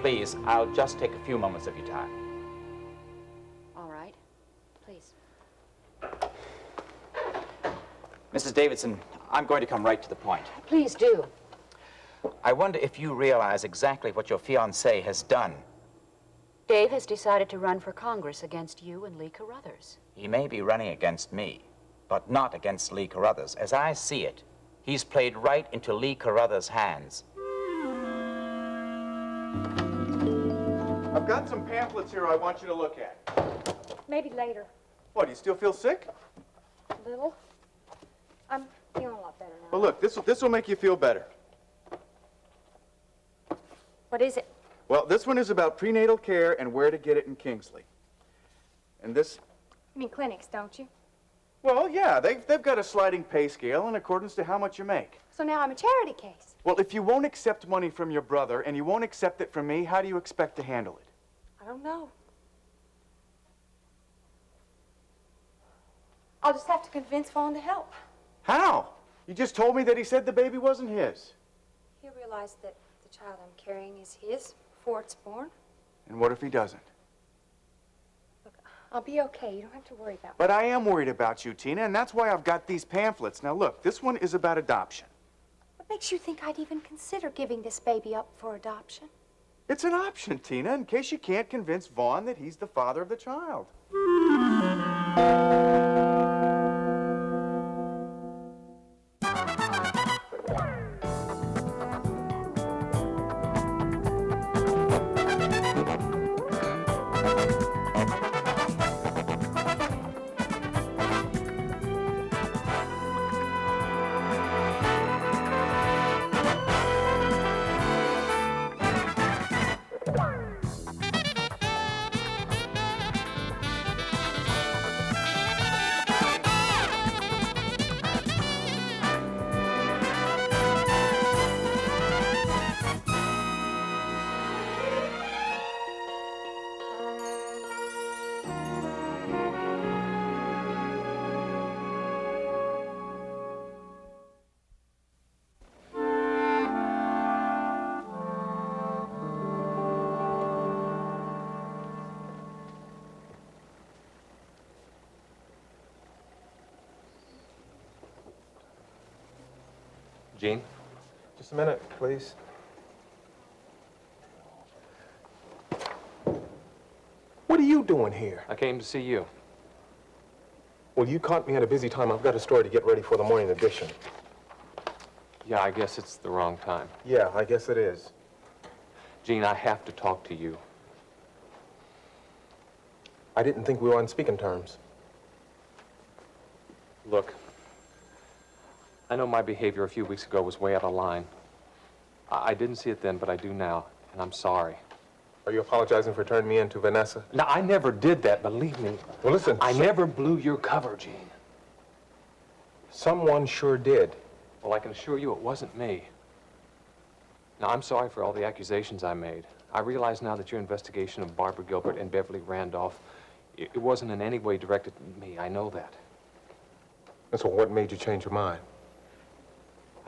please, I'll just take a few moments of your time. All right. Please. Mrs. Davidson, I'm going to come right to the point. Please do. I wonder if you realize exactly what your fiancé has done. Dave has decided to run for Congress against you and Lee Carruthers. He may be running against me, but not against Lee Carruthers. As I see it, he's played right into Lee Carruthers' hands. I've got some pamphlets here I want you to look at. Maybe later. What, do you still feel sick? A little. I'm feeling a lot better now. Well, look, this will make you feel better. What is it? Well, this one is about prenatal care and where to get it in Kingsley. And this, You mean clinics, don't you? well, yeah, they've got a sliding pay scale in accordance to how much you make. So now I'm a charity case. Well, if you won't accept money from your brother and you won't accept it from me, how do you expect to handle it? I don't know. I'll just have to convince Vaughn to help. How? You just told me that he said the baby wasn't his. He'll realize that the child I'm carrying is his before it's born. And what if he doesn't? Look, I'll be okay. You don't have to worry about me. But I am worried about you, Tina, and that's why I've got these pamphlets. Now, look, this one is about adoption. What makes you think I'd even consider giving this baby up for adoption? It's an option, Tina, in case you can't convince Vaughn that he's the father of the child. Gene? Just a minute, please. What are you doing here? I came to see you. Well, you caught me at a busy time. I've got a story to get ready for the morning edition. Yeah, I guess it's the wrong time. Yeah, I guess it is. Gene, I have to talk to you. I didn't think we were on speaking terms. Look, I know my behavior a few weeks ago was way out of line. I didn't see it then, but I do now, and I'm sorry. Are you apologizing for turning me in to Vanessa? Now, I never did that, believe me. Well, listen. I never blew your cover, Gene. Someone sure did. Well, I can assure you it wasn't me. Now, I'm sorry for all the accusations I made. I realize now that your investigation of Barbara Gilbert and Beverly Randolph, it wasn't in any way directed at me. I know that. And so what made you change your mind?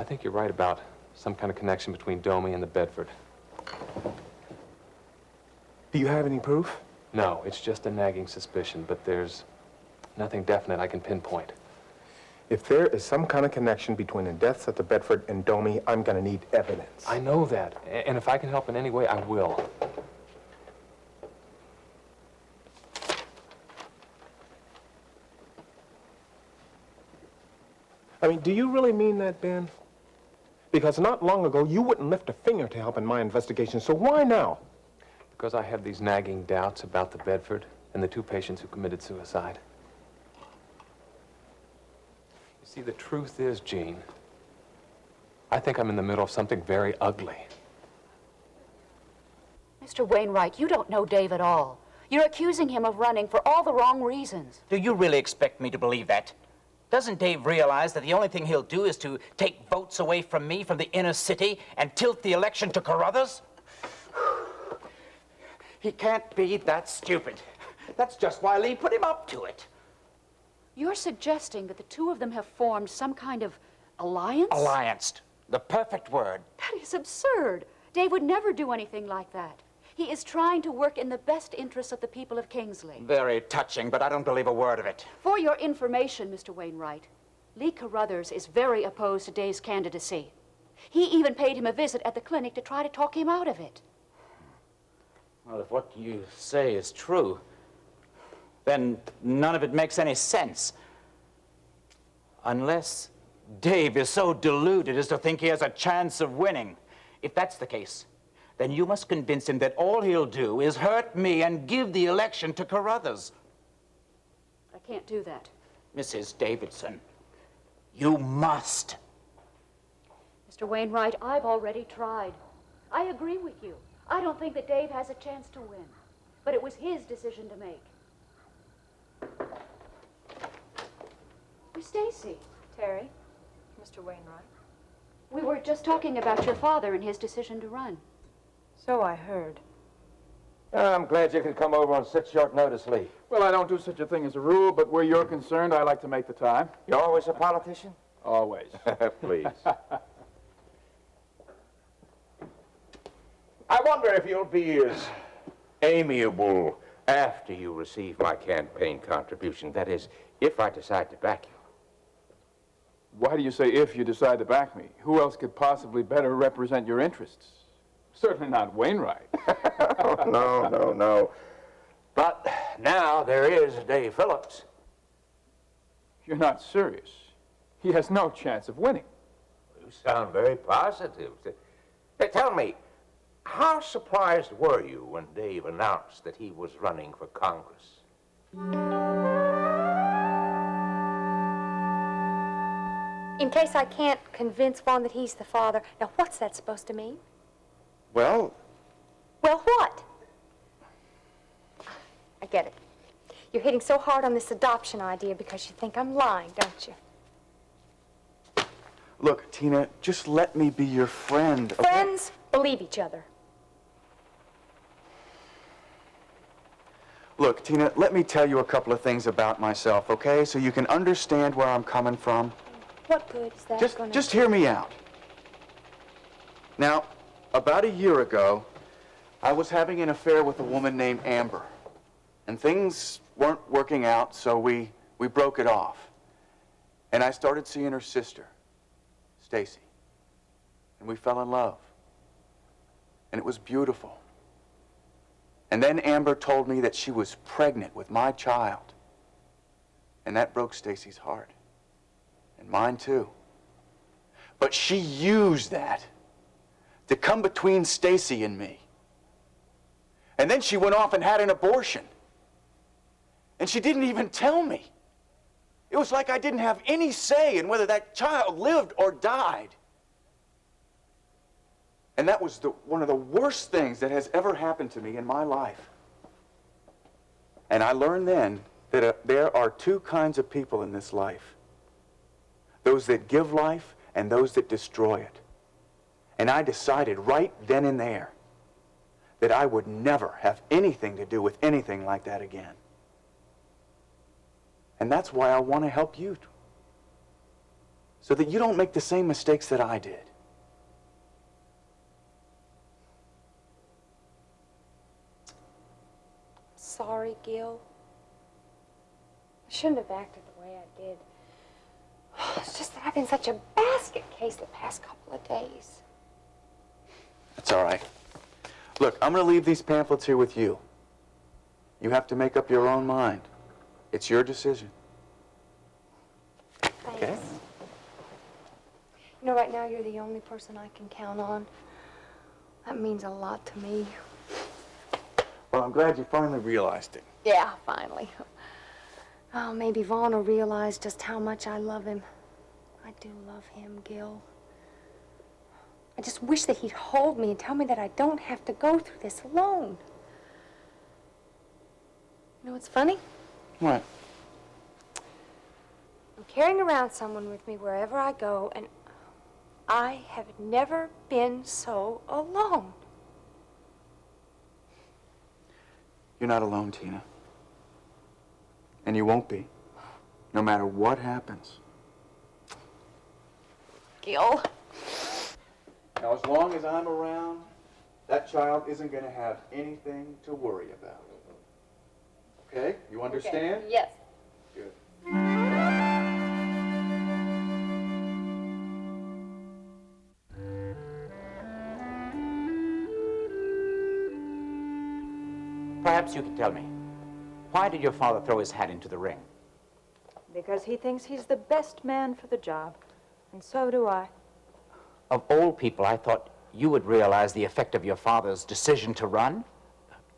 I think you're right about some kind of connection between Domi and the Bedford. Do you have any proof? No, it's just a nagging suspicion, but there's nothing definite I can pinpoint. If there is some kind of connection between the deaths at the Bedford and Domi, I'm gonna need evidence. I know that, and if I can help in any way, I will. I mean, do you really mean that, Ben? Because not long ago, you wouldn't lift a finger to help in my investigation, so why now? Because I have these nagging doubts about the Bedford and the two patients who committed suicide. You see, the truth is, Gene, I think I'm in the middle of something very ugly. Mr. Wainwright, you don't know Dave at all. You're accusing him of running for all the wrong reasons. Do you really expect me to believe that? Doesn't Dave realize that the only thing he'll do is to take votes away from me from the inner city and tilt the election to Carruthers? He can't be that stupid. That's just why Lee put him up to it. You're suggesting that the two of them have formed some kind of alliance? Allianced. The perfect word. That is absurd. Dave would never do anything like that. He is trying to work in the best interests of the people of Kingsley. Very touching, but I don't believe a word of it. For your information, Mr. Wainwright, Lee Carruthers is very opposed to Dave's candidacy. He even paid him a visit at the clinic to try to talk him out of it. Well, if what you say is true, then none of it makes any sense. Unless Dave is so deluded as to think he has a chance of winning. If that's the case, then you must convince him that all he'll do is hurt me and give the election to Carruthers. I can't do that. Mrs. Davidson, you must. Mr. Wainwright, I've already tried. I agree with you. I don't think that Dave has a chance to win. But it was his decision to make. Miss Stacy. Terry, Mr. Wainwright. We were just talking about your father and his decision to run. So I heard. I'm glad you could come over on such short notice, Lee. Well, I don't do such a thing as a rule, but where you're concerned, I like to make the time. You're always a politician? Always. Please. I wonder if you'll be as amiable after you receive my campaign contribution. That is, if I decide to back you. Why do you say if you decide to back me? Who else could possibly better represent your interests? Certainly not Wainwright. No. But now there is Dave Phillips. You're not serious. He has no chance of winning. You sound very positive. Tell me, how surprised were you when Dave announced that he was running for Congress? In case I can't convince Vaughn that he's the father, now what's that supposed to mean? Well, Well, what? I get it. You're hitting so hard on this adoption idea because you think I'm lying, don't you? look, Tina, just let me be your friend. Okay? Friends believe each other. Look, Tina, let me tell you a couple of things about myself, okay? So you can understand where I'm coming from. What good is that gonna... Just hear me out. Now, about a year ago, I was having an affair with a woman named Amber. And things weren't working out, so we broke it off. And I started seeing her sister, Stacy. And we fell in love. And it was beautiful. And then Amber told me that she was pregnant with my child. And that broke Stacy's heart. And mine too. But she used that to come between Stacy and me. And then she went off and had an abortion. And she didn't even tell me. It was like I didn't have any say in whether that child lived or died. And that was one of the worst things that has ever happened to me in my life. And I learned then that there are two kinds of people in this life. Those that give life and those that destroy it. And I decided right then and there that I would never have anything to do with anything like that again. And that's why I want to help you. So that you don't make the same mistakes that I did. Sorry, Gil. I shouldn't have acted the way I did. It's just that I've been such a basket case the past couple of days. That's all right. Look, I'm going to leave these pamphlets here with you. You have to make up your own mind. It's your decision. Thanks. Okay. You know, right now you're the only person I can count on. That means a lot to me. Well, I'm glad you finally realized it. Yeah, finally. Oh, maybe Vaughn will realize just how much I love him. I do love him, Gil. I just wish that he'd hold me and tell me that I don't have to go through this alone. You know what's funny? What? I'm carrying around someone with me wherever I go, and I have never been so alone. You're not alone, Tina. And you won't be, no matter what happens. Gil. Now, as long as I'm around, that child isn't going to have anything to worry about. Okay? You understand? Yes. Good. Perhaps you could tell me, why did your father throw his hat into the ring? Because he thinks he's the best man for the job. And so do I. Of all people, I thought you would realize the effect of your father's decision to run.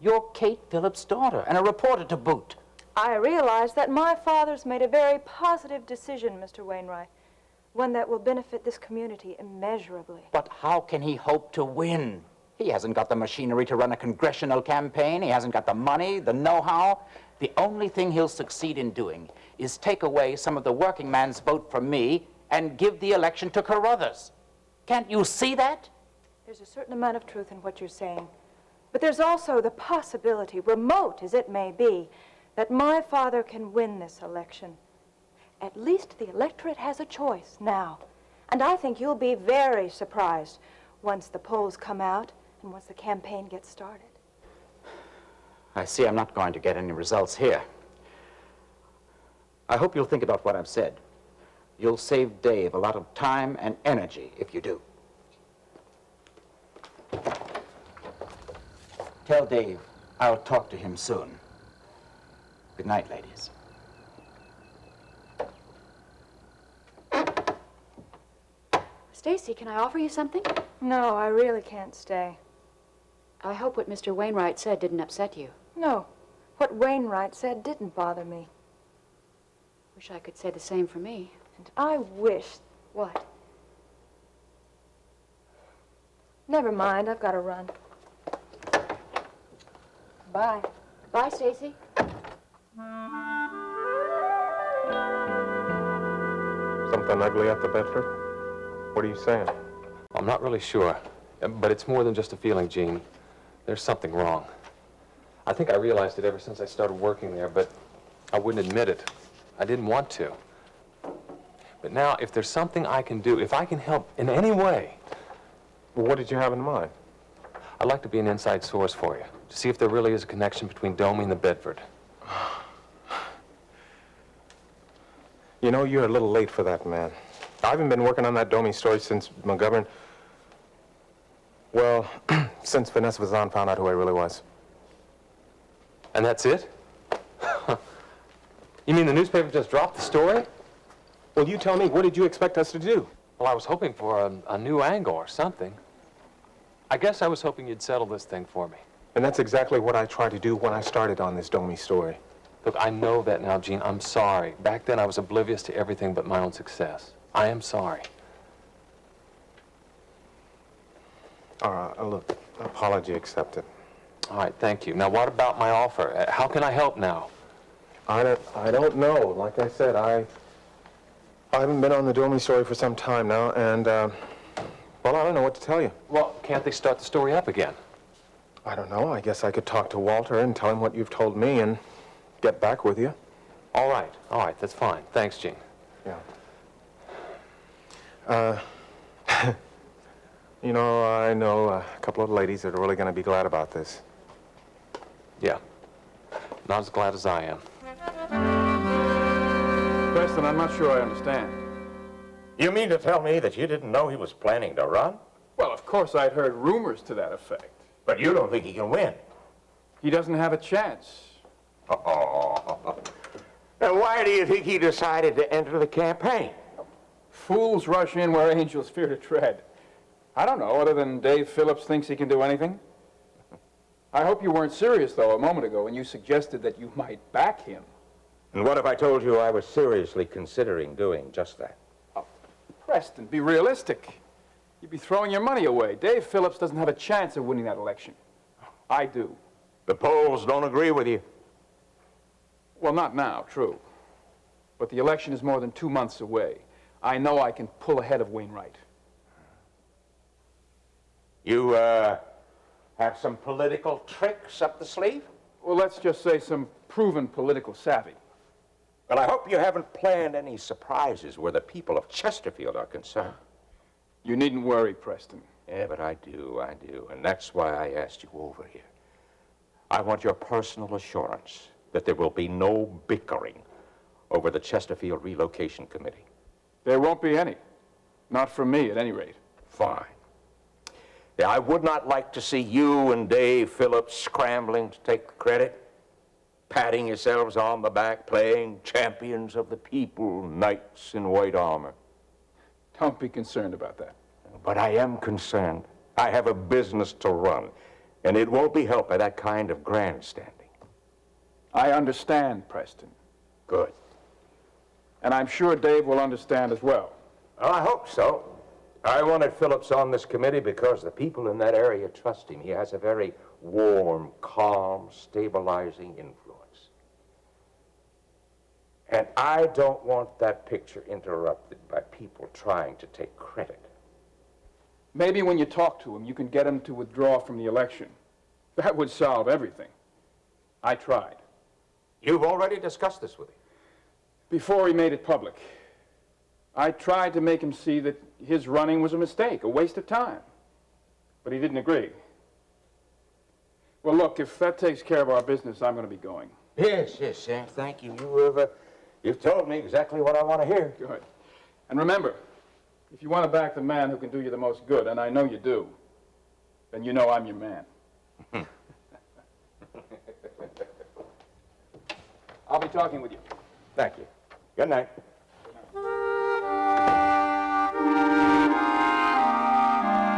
You're Kate Phillips' daughter, and a reporter to boot. I realize that my father's made a very positive decision, Mr. Wainwright. One that will benefit this community immeasurably. But how can he hope to win? He hasn't got the machinery to run a congressional campaign. He hasn't got the money, the know-how. The only thing he'll succeed in doing is take away some of the working man's vote from me and give the election to Carruthers. Can't you see that? There's a certain amount of truth in what you're saying. But there's also the possibility, remote as it may be, that my father can win this election. At least the electorate has a choice now. And I think you'll be very surprised once the polls come out and once the campaign gets started. I see I'm not going to get any results here. I hope you'll think about what I've said. You'll save Dave a lot of time and energy if you do. Tell Dave I'll talk to him soon. Good night, ladies. Stacy, can I offer you something? No, I really can't stay. I hope what Mr. Wainwright said didn't upset you. No, what Wainwright said didn't bother me. Wish I could say the same for me. And I wish... What? Never mind, I've got to run. Bye. Bye, Stacy. Something ugly at the Bedford? What are you saying? I'm not really sure, but it's more than just a feeling, Gene. There's something wrong. I think I realized it ever since I started working there, but I wouldn't admit it. I didn't want to. But now, if there's something I can do, if I can help in any way, Well, what did you have in mind? I'd like to be an inside source for you, to see if there really is a connection between Domi and the Bedford. You know, you're a little late for that, man. I haven't been working on that Domi story since McGovern... Well, since Vanessa Vazan found out who I really was. And that's it? You mean the newspaper just dropped the story? Well, you tell me, what did you expect us to do? Well, I was hoping for a new angle or something. I guess I was hoping you'd settle this thing for me. And that's exactly what I tried to do when I started on this Domi story. Look, I know that now, Gene. I'm sorry. Back then, I was oblivious to everything but my own success. I am sorry. Look, apology accepted. All right, thank you. Now, what about my offer? How can I help now? I don't know. Like I said, I haven't been on the Domi story for some time now, and, well, I don't know what to tell you. Well, can't they start the story up again? I don't know. I guess I could talk to Walter and tell him what you've told me and get back with you. All right, that's fine. Thanks, Gene. Yeah. You know, I know a couple of ladies that are really going to be glad about this. Yeah. Not as glad as I am. Preston, I'm not sure I understand. You mean to tell me that you didn't know he was planning to run? Well, of course I'd heard rumors to that effect. But you don't think he can win? He doesn't have a chance. Oh. Now, why do you think he decided to enter the campaign? Fools rush in where angels fear to tread. I don't know, other than Dave Phillips thinks he can do anything. I hope you weren't serious, though, a moment ago when you suggested that you might back him. And what if I told you I was seriously considering doing just that? Oh, Preston, be realistic. You'd be throwing your money away. Dave Phillips doesn't have a chance of winning that election. I do. The polls don't agree with you. Well, not now, true. But the election is more than 2 months away. I know I can pull ahead of Wainwright. You, have some political tricks up the sleeve? Well, let's just say some proven political savvy. Well, I hope you haven't planned any surprises where the people of Chesterfield are concerned. You needn't worry, Preston. Yeah, but I do. And that's why I asked you over here. I want your personal assurance that there will be no bickering over the Chesterfield Relocation Committee. There won't be any. Not from me, at any rate. Fine. Yeah, I would not like to see you and Dave Phillips scrambling to take the credit, patting yourselves on the back, playing champions of the people, knights in white armor. Don't be concerned about that. But I am concerned. I have a business to run, and it won't be helped by that kind of grandstanding. I understand, Preston. Good. And I'm sure Dave will understand as well. Well, I hope so. I wanted Phillips on this committee because the people in that area trust him. He has a very warm, calm, stabilizing influence. And I don't want that picture interrupted by people trying to take credit. Maybe when you talk to him, you can get him to withdraw from the election. That would solve everything. I tried. You've already discussed this with him. Before he made it public, I tried to make him see that his running was a mistake, a waste of time. But he didn't agree. Well, look, if that takes care of our business, I'm going to be going. Yes, Sam, thank you. You've told me exactly what I want to hear. Good. And remember, if you want to back the man who can do you the most good, and I know you do, then you know I'm your man. I'll be talking with you. Thank you. Good night.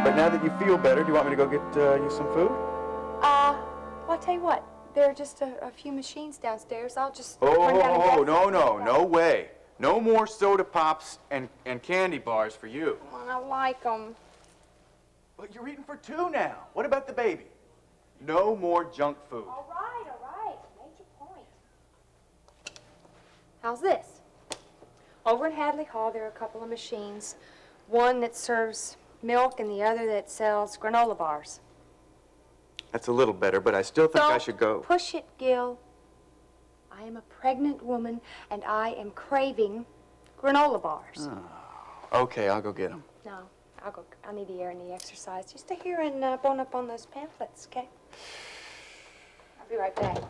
But now that you feel better, do you want me to go get you some food? Well, I'll tell you what. There are just a few machines downstairs. I'll just run down and get Oh, some. no way. No more soda pops and candy bars for you. Well, I like them. But you're eating for two now. What about the baby? No more junk food. All right. Made your point. How's this? Over in Hadley Hall, there are a couple of machines. One that serves milk and the other that sells granola bars. That's a little better, but I still think I should go. Push it, Gil. I am a pregnant woman, and I am craving granola bars. Okay, I'll go get them. No, I'll go. I need the air and the exercise. You stay here and bone up on those pamphlets, okay? I'll be right back.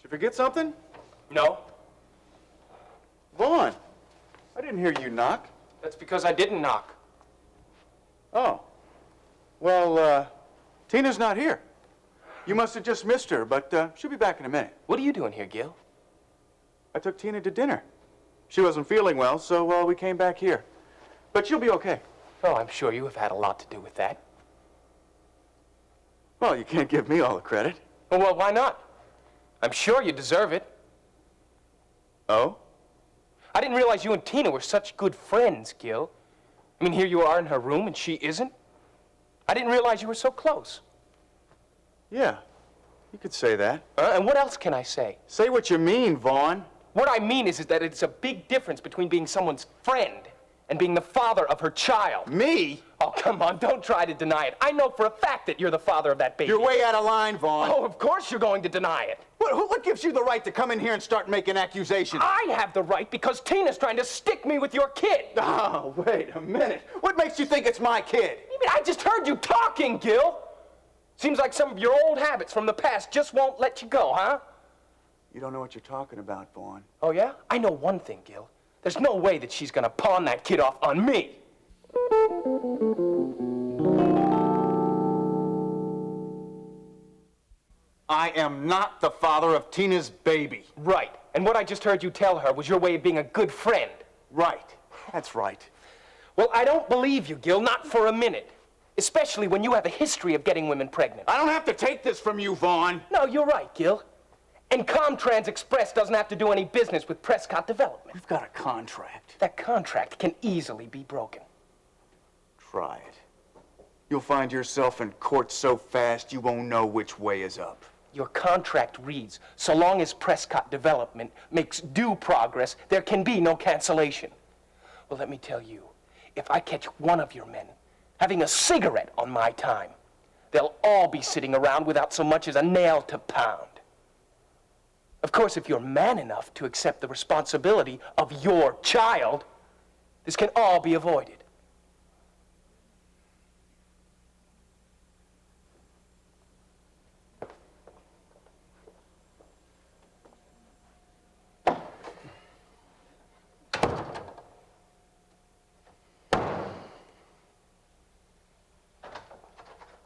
Forget something? No, Vaughn, I didn't hear you knock. that's because I didn't knock. Oh. Well, Tina's not here. You must have just missed her, but she'll be back in a minute. What are you doing here, Gil? I took Tina to dinner. She wasn't feeling well, so we came back here. But she'll be okay. Oh, I'm sure you have had a lot to do with that. Well, you can't give me all the credit. Well, why not? I'm sure you deserve it. Oh? I didn't realize you and Tina were such good friends, Gil. I mean, here you are in her room and she isn't. I didn't realize you were so close. Yeah, you could say that. And what else can I say? Say what you mean, Vaughn. What I mean is that it's a big difference between being someone's friend and being the father of her child. Me? Oh, come on, don't try to deny it. I know for a fact that you're the father of that baby. You're way out of line, Vaughn. Oh, of course you're going to deny it. What gives you the right to come in here and start making accusations? I have the right because Tina's trying to stick me with your kid. Oh, wait a minute. What makes you think it's my kid? I just heard you talking, Gil. Seems like some of your old habits from the past just won't let you go, huh? You don't know what you're talking about, Vaughn. Oh, yeah? I know one thing, Gil. There's no way that she's gonna pawn that kid off on me. I am not the father of Tina's baby. Right. And what I just heard you tell her was your way of being a good friend. Right. That's right. Well, I don't believe you, Gil, not for a minute. Especially when you have a history of getting women pregnant. I don't have to take this from you, Vaughn. No, you're right, Gil. And Comtrans Express doesn't have to do any business with Prescott Development. We've got a contract. That contract can easily be broken. Try it. You'll find yourself in court so fast you won't know which way is up. Your contract reads, so long as Prescott Development makes due progress, there can be no cancellation. Well, let me tell you, if I catch one of your men having a cigarette on my time, they'll all be sitting around without so much as a nail to pound. Of course, if you're man enough to accept the responsibility of your child, this can all be avoided.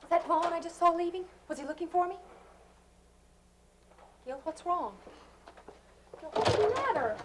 Was that Vaughn I just saw leaving? Was he looking for me? Gil, what's wrong? Gil, what's the matter?